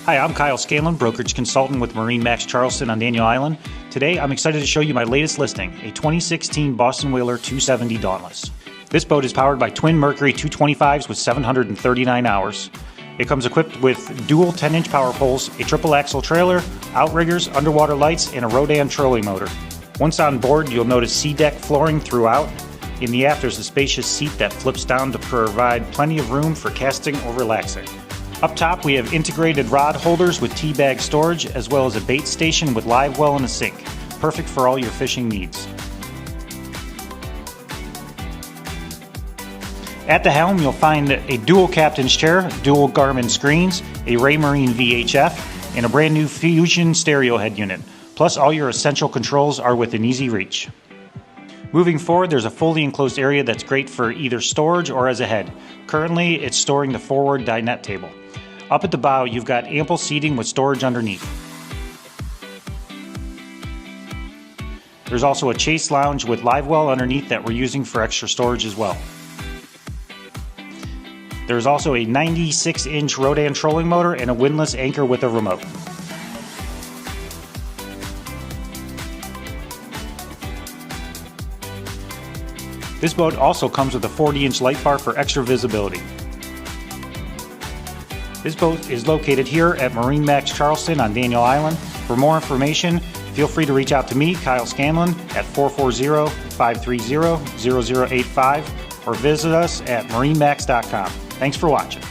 Hi, I'm Kyle Scanlon, brokerage consultant with MarineMax Charleston on Daniel Island. Today, I'm excited to show you my latest listing, a 2016 Boston Whaler 270 Dauntless. This boat is powered by twin Mercury 225s with 739 hours. It comes equipped with dual 10-inch power poles, a triple axle trailer, outriggers, underwater lights, and a Rodan trolling motor. Once on board, you'll notice sea-deck flooring throughout. In the aft, there's a spacious seat that flips down to provide plenty of room for casting or relaxing. Up top, we have integrated rod holders with tea bag storage, as well as a bait station with live well and a sink, perfect for all your fishing needs. At the helm, you'll find a dual captain's chair, dual Garmin screens, a Raymarine VHF, and a brand new Fusion stereo head unit. Plus, all your essential controls are within easy reach. Moving forward, there's a fully enclosed area that's great for either storage or as a head. Currently, it's storing the forward dinette table. Up at the bow, you've got ample seating with storage underneath. There's also a chase lounge with live well underneath that we're using for extra storage as well. There's also a 96-inch Rodan trolling motor and a windlass anchor with a remote. This boat also comes with a 40-inch light bar for extra visibility. This boat is located here at MarineMax Charleston on Daniel Island. For more information, feel free to reach out to me, Kyle Scanlon, at 440-530-0085 or visit us at marinemax.com. Thanks for watching.